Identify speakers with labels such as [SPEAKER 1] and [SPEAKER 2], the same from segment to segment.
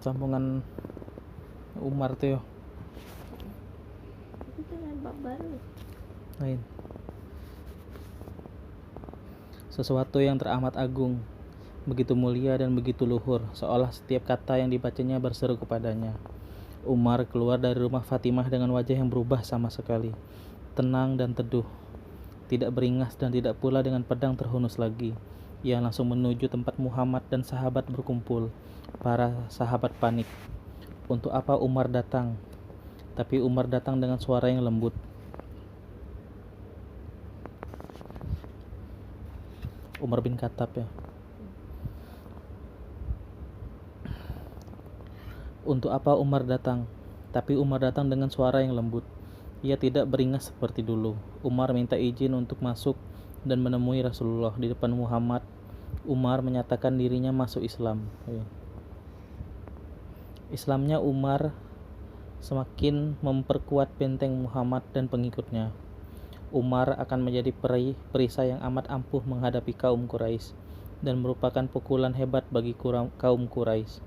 [SPEAKER 1] sambungan Umar tuh yo.
[SPEAKER 2] Itu kan bab baru.
[SPEAKER 1] Lain. Sesuatu yang teramat agung, begitu mulia dan begitu luhur, seolah setiap kata yang dibacanya berseru kepadanya. Umar keluar dari rumah Fatimah dengan wajah yang berubah sama sekali, tenang dan teduh, tidak beringas dan tidak pula dengan pedang terhunus lagi. Ia langsung menuju tempat Muhammad dan sahabat berkumpul. Para sahabat panik. Untuk apa Umar datang? Tapi Umar datang dengan suara yang lembut. Umar bin Khattab ya. Untuk apa Umar datang? Tapi Umar datang dengan suara yang lembut. Ia tidak beringas seperti dulu. Umar minta izin untuk masuk dan menemui Rasulullah di depan Muhammad. Umar menyatakan dirinya masuk Islam. Islamnya Umar semakin memperkuat benteng Muhammad dan pengikutnya. Umar akan menjadi perisai yang amat ampuh menghadapi kaum Quraisy dan merupakan pukulan hebat bagi kaum Quraisy.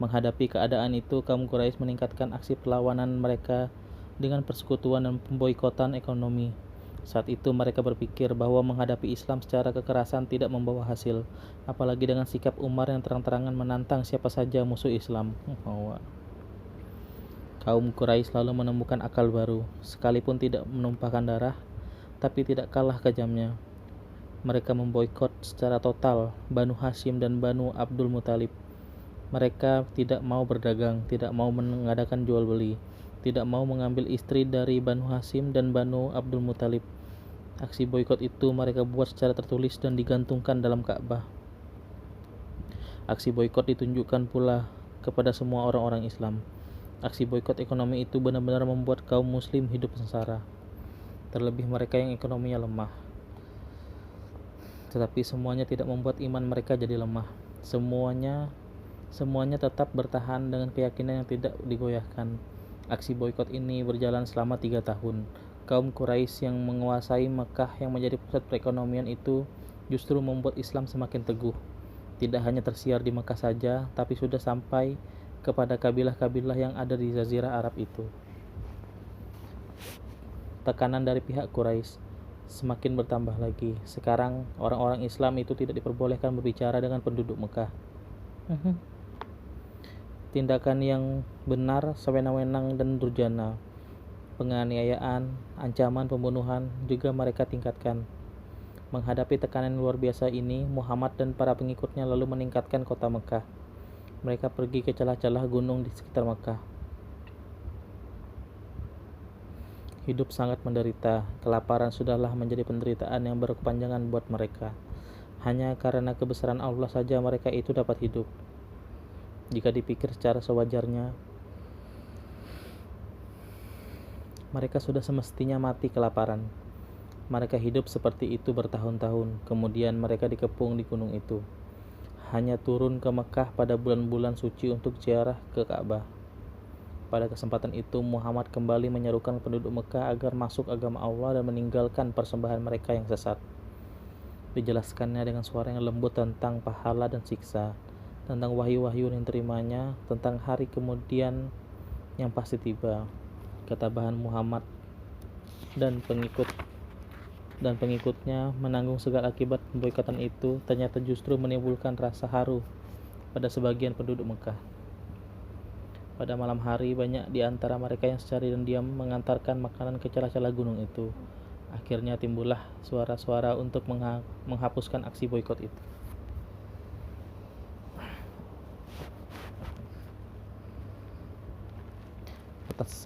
[SPEAKER 1] Menghadapi keadaan itu, kaum Quraisy meningkatkan aksi perlawanan mereka dengan persekutuan dan pemboikotan ekonomi. Saat itu mereka berpikir bahwa menghadapi Islam secara kekerasan tidak membawa hasil, apalagi dengan sikap Umar yang terang-terangan menantang siapa saja musuh Islam. Kaum Quraisy lalu menemukan akal baru, sekalipun tidak menumpahkan darah, tapi tidak kalah kejamnya. Mereka memboikot secara total Banu Hashim dan Banu Abdul Muthalib. Mereka tidak mau berdagang, tidak mau mengadakan jual beli, tidak mau mengambil istri dari Banu Hashim dan Banu Abdul Muthalib. Aksi boikot itu mereka buat secara tertulis dan digantungkan dalam Ka'bah. Aksi boikot ditunjukkan pula kepada semua orang-orang Islam. Aksi boikot ekonomi itu benar-benar membuat kaum muslim hidup sengsara, terlebih mereka yang ekonominya lemah. Tetapi semuanya tidak membuat iman mereka jadi lemah. Semuanya tetap bertahan dengan keyakinan yang tidak digoyahkan. Aksi boikot ini berjalan selama 3 tahun. Kaum Quraisy yang menguasai Mekah yang menjadi pusat perekonomian itu justru membuat Islam semakin teguh. Tidak hanya tersiar di Mekah saja, tapi sudah sampai kepada kabilah-kabilah yang ada di Jazirah Arab itu. Tekanan dari pihak Quraisy semakin bertambah lagi. Sekarang orang-orang Islam itu tidak diperbolehkan berbicara dengan penduduk Mekah. Tindakan yang benar, sewenang-wenang dan durjana. Penganiayaan, ancaman pembunuhan juga mereka tingkatkan. Menghadapi tekanan luar biasa ini, Muhammad dan para pengikutnya lalu meningkatkan kota Mekah. Mereka pergi ke celah-celah gunung di sekitar Mekah. Hidup sangat menderita. Kelaparan sudahlah menjadi penderitaan yang berkepanjangan buat mereka. Hanya karena kebesaran Allah saja mereka itu dapat hidup. Jika dipikir secara sewajarnya, mereka sudah semestinya mati kelaparan. Mereka hidup seperti itu bertahun-tahun, kemudian mereka dikepung di gunung itu. Hanya turun ke Mekah pada bulan-bulan suci untuk ziarah ke Ka'bah. Pada kesempatan itu, Muhammad kembali menyerukan penduduk Mekah agar masuk agama Allah dan meninggalkan persembahan mereka yang sesat. Dijelaskannya dengan suara yang lembut tentang pahala dan siksa, tentang wahyu-wahyu yang terimanya, tentang hari kemudian yang pasti tiba. Ketabahan Muhammad dan pengikutnya menanggung segala akibat pemboikotan itu ternyata justru menimbulkan rasa haru pada sebagian penduduk Mekah. Pada malam hari, banyak di antara mereka yang secara diam mengantarkan makanan ke celah-celah gunung itu. Akhirnya timbullah suara-suara untuk menghapuskan aksi boikot itu.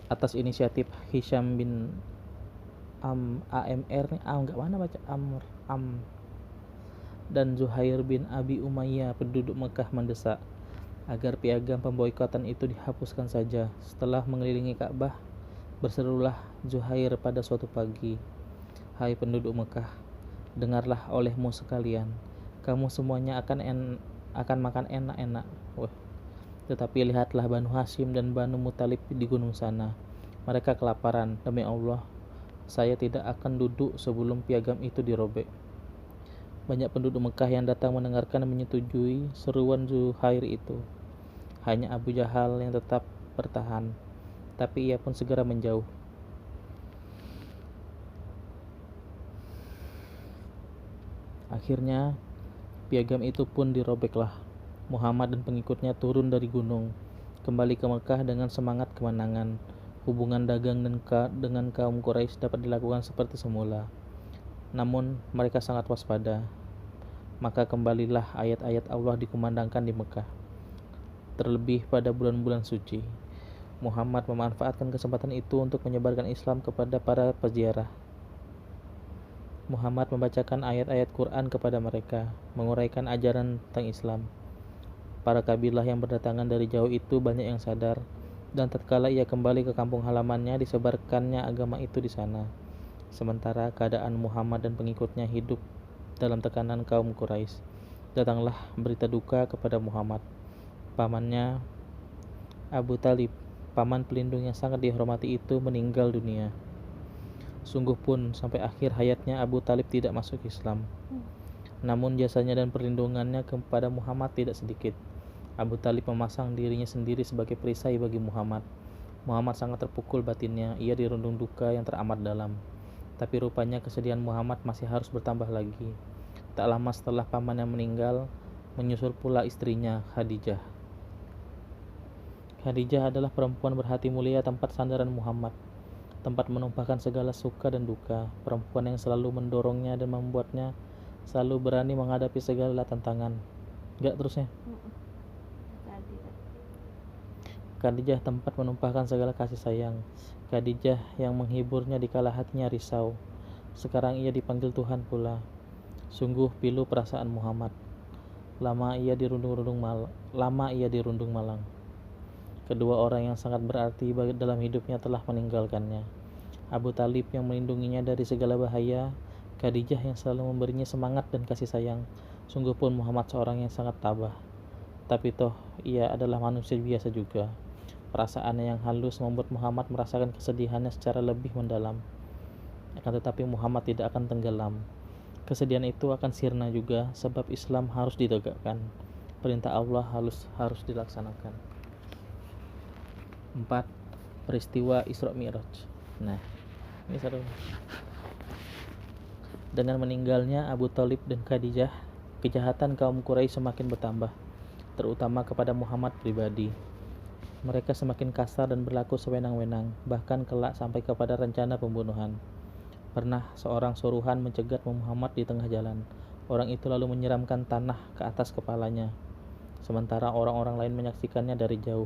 [SPEAKER 1] Atas inisiatif Hisham bin dan Zuhair bin Abi Umayyah, penduduk Mekah mendesak agar piagam pemboikotan itu dihapuskan saja. Setelah mengelilingi Ka'bah, berserulah Zuhair pada suatu pagi, "Hai penduduk Mekah, dengarlah olehmu sekalian, kamu semuanya akan makan enak-enak. Tetapi lihatlah Banu Hashim dan Banu Muthalib di gunung sana. Mereka kelaparan. Demi Allah, saya tidak akan duduk sebelum piagam itu dirobek." Banyak penduduk Mekah yang datang mendengarkan dan menyetujui seruan Zuhair itu. Hanya Abu Jahal yang tetap bertahan, tapi ia pun segera menjauh. Akhirnya, piagam itu pun dirobeklah. Muhammad dan pengikutnya turun dari gunung, kembali ke Mekah dengan semangat kemenangan. Hubungan dagang dengan kaum Quraisy dapat dilakukan seperti semula. Namun, mereka sangat waspada. Maka kembalilah ayat-ayat Allah dikumandangkan di Mekah. Terlebih pada bulan-bulan suci, Muhammad memanfaatkan kesempatan itu untuk menyebarkan Islam kepada para peziarah. Muhammad membacakan ayat-ayat Quran kepada mereka, menguraikan ajaran tentang Islam. Para kabilah yang berdatangan dari jauh itu banyak yang sadar, dan tatkala ia kembali ke kampung halamannya, disebarkannya agama itu di sana. Sementara keadaan Muhammad dan pengikutnya hidup dalam tekanan kaum Quraisy, datanglah berita duka kepada Muhammad. Pamannya Abu Talib, paman pelindung yang sangat dihormati itu, meninggal dunia. Sungguh pun sampai akhir hayatnya Abu Talib tidak masuk Islam. Namun jasanya dan perlindungannya kepada Muhammad tidak sedikit. Abu Talib memasang dirinya sendiri sebagai perisai bagi Muhammad. Muhammad sangat terpukul batinnya, ia dirundung duka yang teramat dalam. Tapi rupanya kesedihan Muhammad masih harus bertambah lagi. Tak lama setelah pamannya meninggal, menyusul pula istrinya, Khadijah. Khadijah adalah perempuan berhati mulia, tempat sandaran Muhammad, tempat menumpahkan segala suka dan duka, perempuan yang selalu mendorongnya dan membuatnya selalu berani menghadapi segala tantangan. Enggak terusnya? Khadijah tempat menumpahkan segala kasih sayang. Khadijah yang menghiburnya dikala hatinya risau. Sekarang ia dipanggil Tuhan pula. Sungguh pilu perasaan Muhammad. Lama ia dirundung malang. Kedua orang yang sangat berarti dalam hidupnya telah meninggalkannya. Abu Talib yang melindunginya dari segala bahaya, Khadijah yang selalu memberinya semangat dan kasih sayang. Sungguh pun Muhammad seorang yang sangat tabah. Tapi toh ia adalah manusia biasa juga. Perasaannya yang halus membuat Muhammad merasakan kesedihannya secara lebih mendalam. Akan tetapi Muhammad tidak akan tenggelam. Kesedihan itu akan sirna juga, sebab Islam harus ditegakkan. Perintah Allah harus dilaksanakan. 4. Peristiwa Isra Mi'raj. Nah, ini seru. Dengan meninggalnya Abu Thalib dan Khadijah, kejahatan kaum Quraisy semakin bertambah, terutama kepada Muhammad pribadi. Mereka semakin kasar dan berlaku sewenang-wenang, bahkan kelak sampai kepada rencana pembunuhan. Pernah seorang suruhan mencegat Muhammad di tengah jalan. Orang itu lalu menyiramkan tanah ke atas kepalanya, sementara orang-orang lain menyaksikannya dari jauh.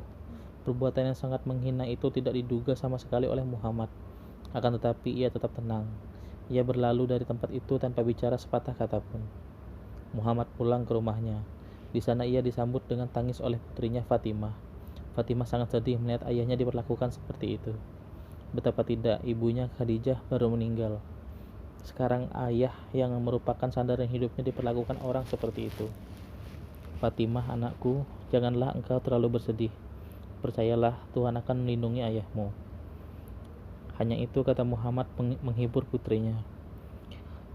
[SPEAKER 1] Perbuatan yang sangat menghina itu tidak diduga sama sekali oleh Muhammad. Akan tetapi ia tetap tenang. Ia berlalu dari tempat itu tanpa bicara sepatah kata pun. Muhammad pulang ke rumahnya. Di sana ia disambut dengan tangis oleh putrinya Fatimah. Fatimah sangat sedih melihat ayahnya diperlakukan seperti itu. Betapa tidak, ibunya Khadijah baru meninggal. Sekarang ayah yang merupakan sandaran hidupnya diperlakukan orang seperti itu. Fatimah, anakku, janganlah engkau terlalu bersedih. Percayalah, Tuhan akan melindungi ayahmu. Hanya itu kata Muhammad menghibur putrinya.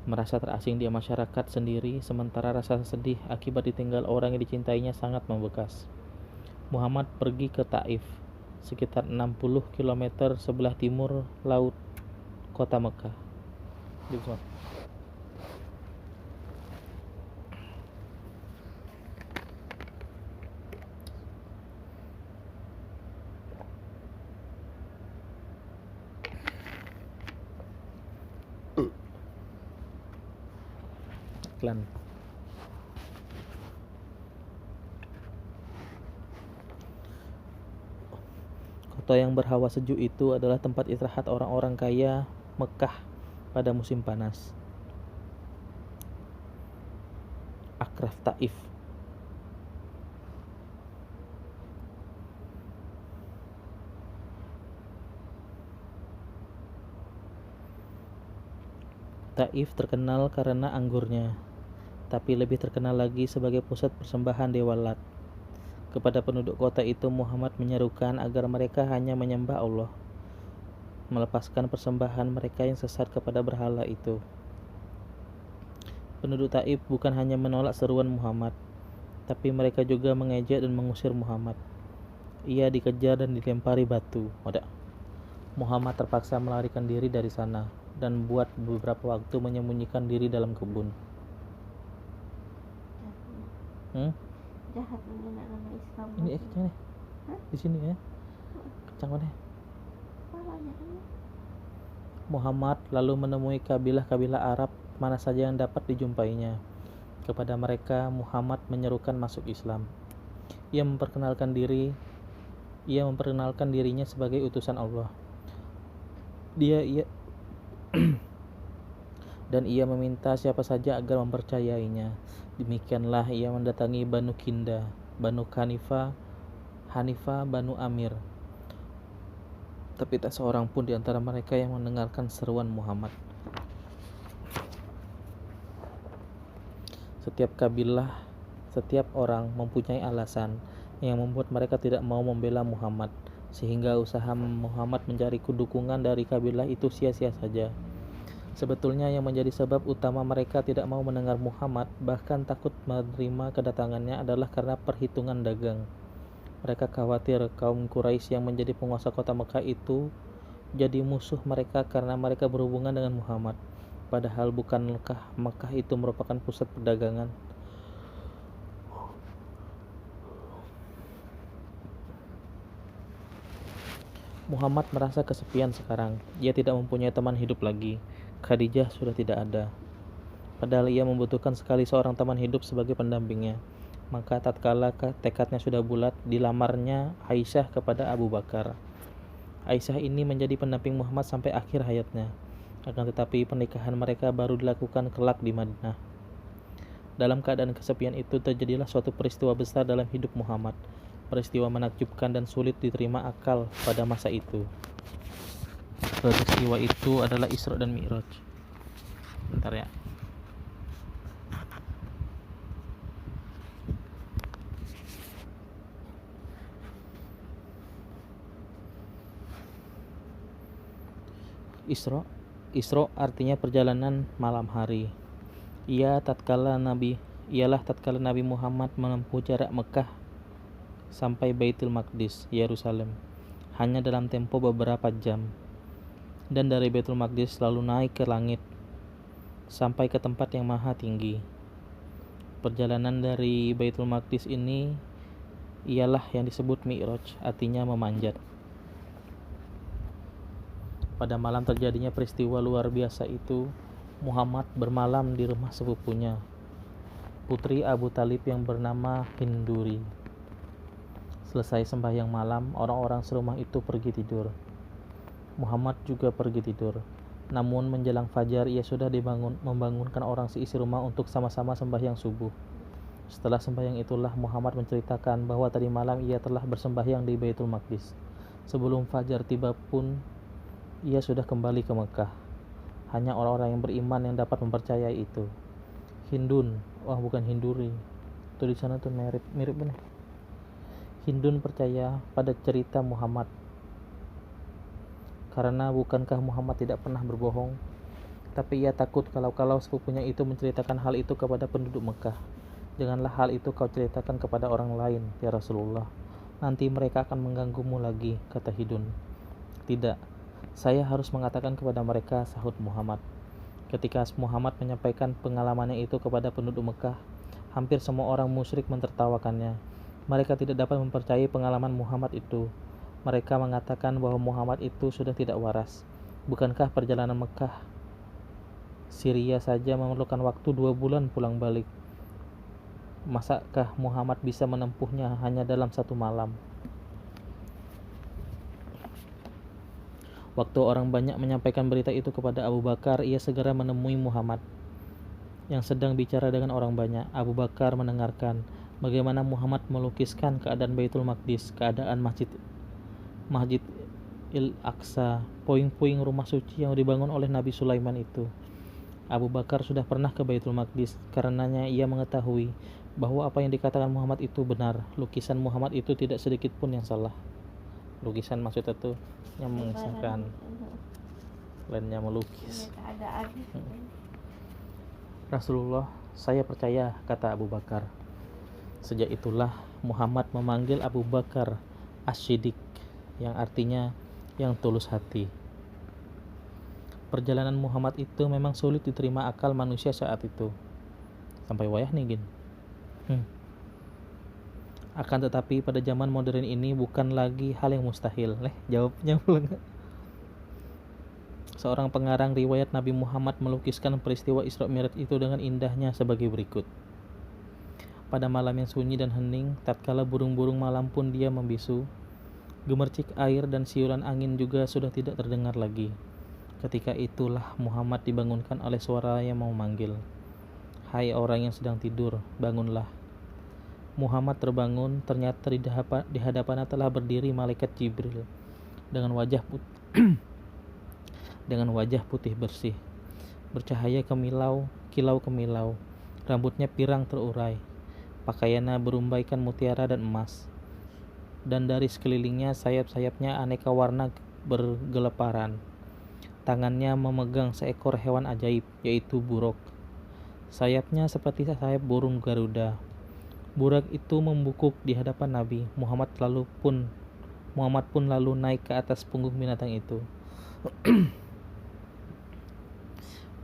[SPEAKER 1] Merasa terasing di masyarakat sendiri, sementara rasa sedih akibat ditinggal orang yang dicintainya sangat membekas. Muhammad pergi ke Taif, sekitar 60 km sebelah timur laut kota Mekah. Iklan. Kota yang berhawa sejuk itu adalah tempat istirahat orang-orang kaya Mekah pada musim panas. Akraf Taif. Taif terkenal karena anggurnya, tapi lebih terkenal lagi sebagai pusat persembahan dewa Lat. Kepada penduduk kota itu Muhammad menyerukan agar mereka hanya menyembah Allah, melepaskan persembahan mereka yang sesat kepada berhala itu. Penduduk Taif bukan hanya menolak seruan Muhammad, tapi mereka juga mengejek dan mengusir Muhammad. Ia dikejar dan dilempari batu. Muhammad terpaksa melarikan diri dari sana dan buat beberapa waktu menyembunyikan diri dalam kebun.
[SPEAKER 2] Jahat mengenal nama Islam.
[SPEAKER 1] Ini kencang nih. Di sini ya. Kencang nih. Muhammad lalu menemui kabilah-kabilah Arab mana saja yang dapat dijumpainya. Kepada mereka Muhammad menyerukan masuk Islam. Ia memperkenalkan dirinya sebagai utusan Allah. Dan ia meminta siapa saja agar mempercayainya. Demikianlah ia mendatangi Banu Kinda, Banu Hanifah, Banu Amir. Tapi tak seorang pun di antara mereka yang mendengarkan seruan Muhammad. Setiap kabilah, setiap orang mempunyai alasan yang membuat mereka tidak mau membela Muhammad, sehingga usaha Muhammad mencari dukungan dari kabilah itu sia-sia saja. Sebetulnya yang menjadi sebab utama mereka tidak mau mendengar Muhammad, bahkan takut menerima kedatangannya adalah karena perhitungan dagang. Mereka khawatir kaum Quraisy yang menjadi penguasa kota Mekah itu jadi musuh mereka karena mereka berhubungan dengan Muhammad. Padahal bukankah Mekah itu merupakan pusat perdagangan? Muhammad merasa kesepian sekarang. Ia tidak mempunyai teman hidup lagi. Khadijah sudah tidak ada. Padahal ia membutuhkan sekali seorang teman hidup sebagai pendampingnya. Maka tatkala tekadnya sudah bulat, dilamarnya Aisyah kepada Abu Bakar. Aisyah ini menjadi pendamping Muhammad sampai akhir hayatnya. Akan tetapi pernikahan mereka baru dilakukan kelak di Madinah. Dalam keadaan kesepian itu terjadilah suatu peristiwa besar dalam hidup Muhammad. Peristiwa menakjubkan dan sulit diterima akal pada masa itu. Peristiwa itu adalah Isra dan Mi'raj. Bentar ya. Isra artinya perjalanan malam hari. Ialah tatkala Nabi Muhammad menempuh jarak Mekah sampai Baitul Maqdis, Yerusalem, hanya dalam tempo beberapa jam. Dan dari Baitul Maqdis lalu naik ke langit sampai ke tempat yang maha tinggi. Perjalanan dari Baitul Maqdis ini ialah yang disebut Mi'raj, artinya memanjat. Pada malam terjadinya peristiwa luar biasa itu, Muhammad bermalam di rumah sepupunya, putri Abu Talib yang bernama Hinduri. Selesai sembahyang malam, orang-orang serumah itu pergi tidur. Muhammad juga pergi tidur. Namun menjelang fajar ia sudah membangunkan orang seisi rumah untuk sama-sama sembahyang subuh. Setelah sembahyang itulah Muhammad menceritakan bahwa tadi malam ia telah bersembahyang di Baitul Maqdis. Sebelum fajar tiba pun ia sudah kembali ke Mekah. Hanya orang-orang yang beriman yang dapat mempercayai itu. Hindun, bukan Hinduri. Itu di sana tuh mirip bener. Hindun percaya pada cerita Muhammad. Karena bukankah Muhammad tidak pernah berbohong? Tapi ia takut kalau sepupunya itu menceritakan hal itu kepada penduduk Mekah. Janganlah hal itu kau ceritakan kepada orang lain, ya Rasulullah. Nanti mereka akan mengganggumu lagi, kata Hindun. Tidak, saya harus mengatakan kepada mereka, sahut Muhammad. Ketika Muhammad menyampaikan pengalamannya itu kepada penduduk Mekah, hampir semua orang musyrik mentertawakannya. Mereka tidak dapat mempercayai pengalaman Muhammad itu. Mereka mengatakan bahwa Muhammad itu sudah tidak waras. Bukankah perjalanan Mekah Syria saja memerlukan waktu 2 bulan pulang balik? Masakah Muhammad bisa menempuhnya hanya dalam 1 malam? Waktu orang banyak menyampaikan berita itu kepada Abu Bakar, ia segera menemui Muhammad yang sedang bicara dengan orang banyak. Abu Bakar mendengarkan bagaimana Muhammad melukiskan keadaan Baitul Maqdis, keadaan Masjid Al-Aqsa, puing-puing rumah suci yang dibangun oleh Nabi Sulaiman itu. Abu Bakar sudah pernah ke Baitul Maqdis, karenanya ia mengetahui bahwa apa yang dikatakan Muhammad itu benar. Lukisan Muhammad itu tidak sedikit pun yang salah. Lukisan maksudnya itu yang mengisahkan, lainnya melukis. Rasulullah, saya percaya, kata Abu Bakar. Sejak itulah Muhammad memanggil Abu Bakar As-Siddiq, yang artinya yang tulus hati. Perjalanan Muhammad itu memang sulit diterima akal manusia saat itu. Sampai wayah nih gin. Akan tetapi pada zaman modern ini bukan lagi hal yang mustahil. Jawabnya belum. Seorang pengarang riwayat Nabi Muhammad melukiskan peristiwa Isra Mi'raj itu dengan indahnya sebagai berikut. Pada malam yang sunyi dan hening, tatkala burung-burung malam pun diam membisu, gemercik air dan siulan angin juga sudah tidak terdengar lagi. Ketika itulah Muhammad dibangunkan oleh suara yang memanggil, "Hai orang yang sedang tidur, bangunlah." Muhammad terbangun, ternyata di hadapannya telah berdiri malaikat Jibril dengan wajah putih bersih, bercahaya kilau kemilau, rambutnya pirang terurai, pakaiannya berumbaikan mutiara dan emas, dan dari sekelilingnya sayap-sayapnya aneka warna bergeleparan. Tangannya memegang seekor hewan ajaib, yaitu buruk. Sayapnya seperti sayap burung Garuda. Burak itu membungkuk di hadapan Nabi Muhammad pun lalu naik ke atas punggung binatang itu.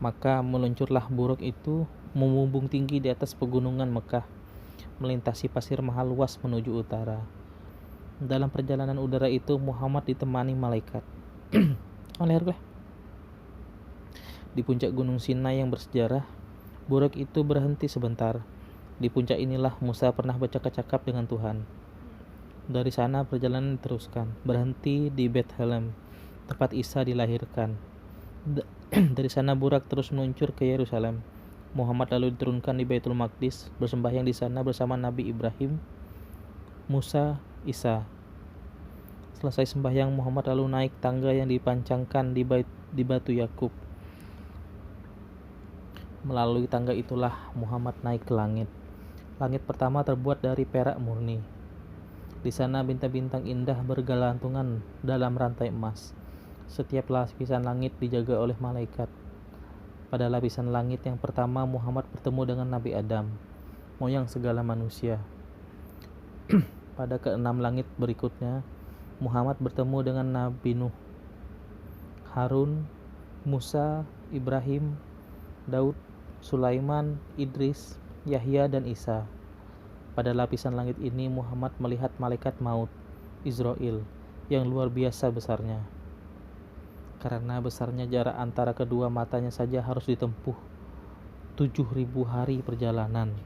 [SPEAKER 1] Maka meluncurlah buruk itu membumbung tinggi di atas pegunungan Mekah, melintasi pasir mahal luas menuju utara. Dalam perjalanan udara itu Muhammad ditemani malaikat. Di puncak gunung Sinai yang bersejarah, buruk itu berhenti sebentar. Di puncak inilah Musa pernah bercakap-cakap dengan Tuhan. Dari sana perjalanan diteruskan, berhenti di Bethlehem, tempat Isa dilahirkan. Dari sana Burak terus meluncur ke Yerusalem. Muhammad lalu diturunkan di Baitul Maqdis, bersembahyang di sana bersama Nabi Ibrahim, Musa, Isa. Selesai sembahyang, Muhammad lalu naik tangga yang dipancangkan di batu Yakub. Melalui tangga itulah Muhammad naik ke langit. Langit pertama terbuat dari perak murni. Di sana bintang-bintang indah bergelantungan dalam rantai emas. Setiap lapisan langit dijaga oleh malaikat. Pada lapisan langit yang pertama Muhammad bertemu dengan Nabi Adam, moyang segala manusia. Pada keenam langit berikutnya, Muhammad bertemu dengan Nabi Nuh, Harun, Musa, Ibrahim, Daud, Sulaiman, Idris, Yahya dan Isa. Pada lapisan langit ini Muhammad melihat malaikat maut, Israel, yang luar biasa besarnya. Karena besarnya jarak antara kedua matanya saja harus ditempuh 7.000 hari perjalanan.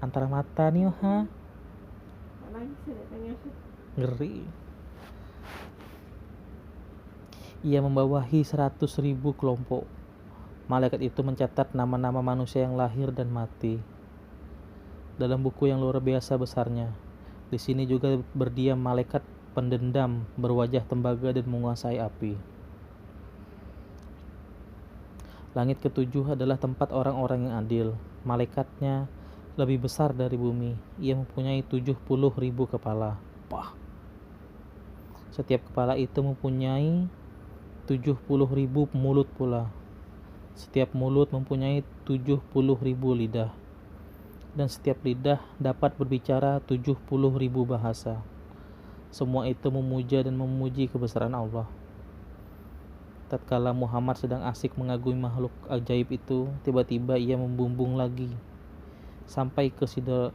[SPEAKER 1] Antara mata nih, ngeri. Ia membawahi 100.000 kelompok. Malaikat itu mencatat nama-nama manusia yang lahir dan mati dalam buku yang luar biasa besarnya. Di sini juga berdiam malaikat pendendam berwajah tembaga dan menguasai api. Langit ketujuh adalah tempat orang-orang yang adil. Malaikatnya lebih besar dari bumi. Ia mempunyai 70.000 kepala. Setiap kepala itu mempunyai 70.000 mulut pula. Setiap mulut mempunyai 70.000 lidah. Dan setiap lidah dapat berbicara 70.000 bahasa. Semua itu memuja dan memuji kebesaran Allah. Tatkala Muhammad sedang asik mengagumi makhluk ajaib itu, tiba-tiba ia membumbung lagi sampai ke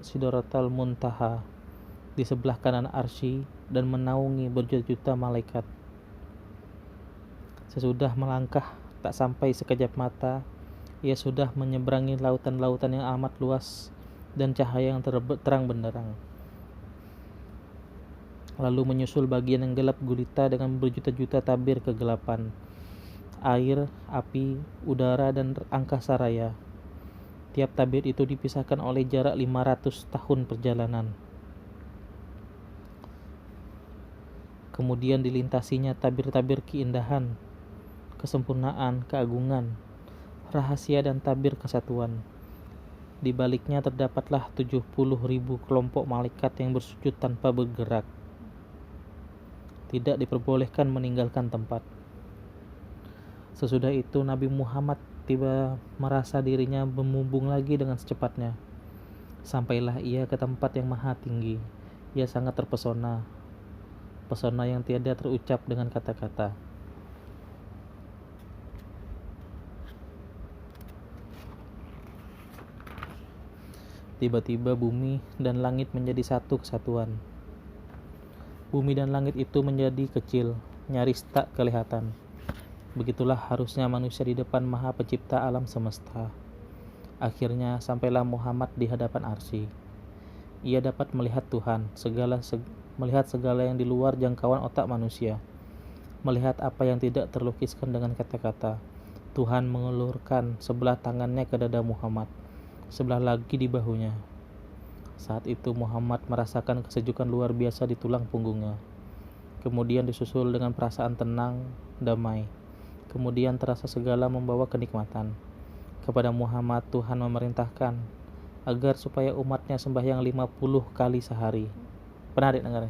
[SPEAKER 1] Sidratul Muntaha di sebelah kanan arsy dan menaungi berjuta-juta malaikat. Sesudah melangkah tak sampai sekejap mata, ia sudah menyeberangi lautan-lautan yang amat luas dan cahaya yang terang benderang. Lalu menyusul bagian yang gelap gulita dengan berjuta-juta tabir kegelapan, air, api, udara, dan angkasa raya. Tiap tabir itu dipisahkan oleh jarak 500 tahun perjalanan. Kemudian dilintasinya tabir-tabir keindahan, kesempurnaan, keagungan, rahasia, dan tabir kesatuan. Di baliknya terdapatlah 70.000 kelompok malaikat yang bersujud tanpa bergerak. Tidak diperbolehkan meninggalkan tempat. Sesudah itu Nabi Muhammad tiba merasa dirinya membumbung lagi dengan secepatnya. Sampailah ia ke tempat yang maha tinggi. Ia sangat terpesona, pesona yang tiada terucap dengan kata-kata. Tiba-tiba bumi dan langit menjadi satu kesatuan. Bumi dan langit itu menjadi kecil, nyaris tak kelihatan. Begitulah harusnya manusia di depan Maha Pencipta alam semesta. Akhirnya sampailah Muhammad di hadapan Arsy. Ia dapat melihat Tuhan, melihat segala yang di luar jangkauan otak manusia. Melihat apa yang tidak terlukiskan dengan kata-kata. Tuhan mengulurkan sebelah tangannya ke dada Muhammad, sebelah lagi di bahunya. Saat itu Muhammad merasakan kesejukan luar biasa di tulang punggungnya. Kemudian disusul dengan perasaan tenang, damai. Kemudian terasa segala membawa kenikmatan. Kepada Muhammad Tuhan memerintahkan agar supaya umatnya sembahyang 50 kali sehari. Pernah dengar?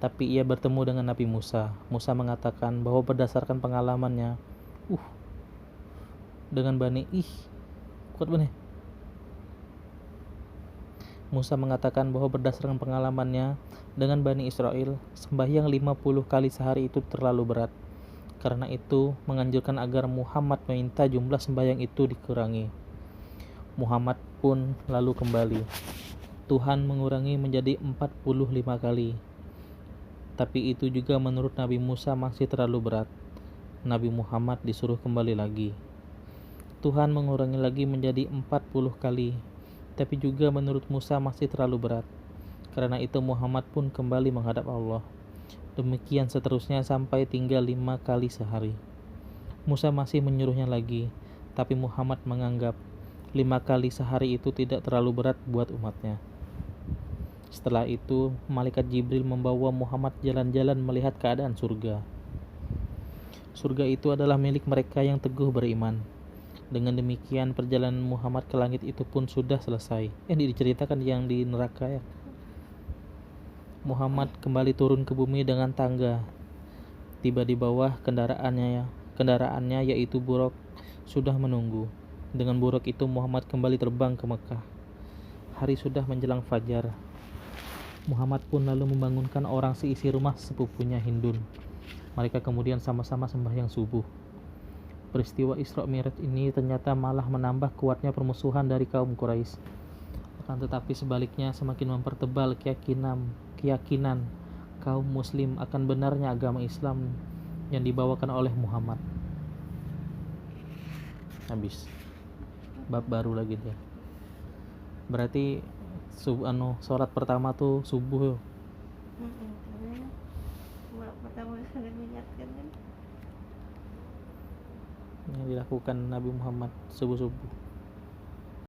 [SPEAKER 1] Tapi ia bertemu dengan Nabi Musa. Musa mengatakan bahwa berdasarkan pengalamannya, dengan Bani kuat bener. Musa mengatakan bahwa berdasarkan pengalamannya dengan Bani Israel, sembahyang 50 kali sehari itu terlalu berat. Karena itu menganjurkan agar Muhammad meminta jumlah sembahyang itu dikurangi. Muhammad pun lalu kembali. Tuhan mengurangi menjadi 45 kali. Tapi itu juga menurut Nabi Musa masih terlalu berat. Nabi Muhammad disuruh kembali lagi. Tuhan mengurangi lagi menjadi 40 kali. Tapi juga menurut Musa masih terlalu berat. Karena itu Muhammad pun kembali menghadap Allah. Demikian seterusnya sampai tinggal 5 kali sehari. Musa masih menyuruhnya lagi. Tapi Muhammad menganggap 5 kali sehari itu tidak terlalu berat buat umatnya. Setelah itu, malaikat Jibril membawa Muhammad jalan-jalan melihat keadaan surga. Surga itu adalah milik mereka yang teguh beriman. Dengan demikian, perjalanan Muhammad ke langit itu pun sudah selesai. Ini diceritakan yang di neraka ya. Muhammad kembali turun ke bumi dengan tangga. Tiba di bawah kendaraannya yaitu buruk sudah menunggu. Dengan buruk itu Muhammad kembali terbang ke Mekah. Hari sudah menjelang fajar. Muhammad pun lalu membangunkan orang seisi rumah sepupunya Hindun. Mereka kemudian sama-sama sembahyang subuh. Peristiwa Isra Mi'raj ini ternyata malah menambah kuatnya permusuhan dari kaum Quraisy. Akan tetapi sebaliknya semakin mempertebal keyakinan kaum muslim akan benarnya agama Islam yang dibawakan oleh Muhammad. Habis. Bab baru lagi deh. Berarti sholat pertama tuh subuh.
[SPEAKER 2] Pertama kali mengingatkan kan
[SPEAKER 1] Yang dilakukan Nabi Muhammad subuh-subuh.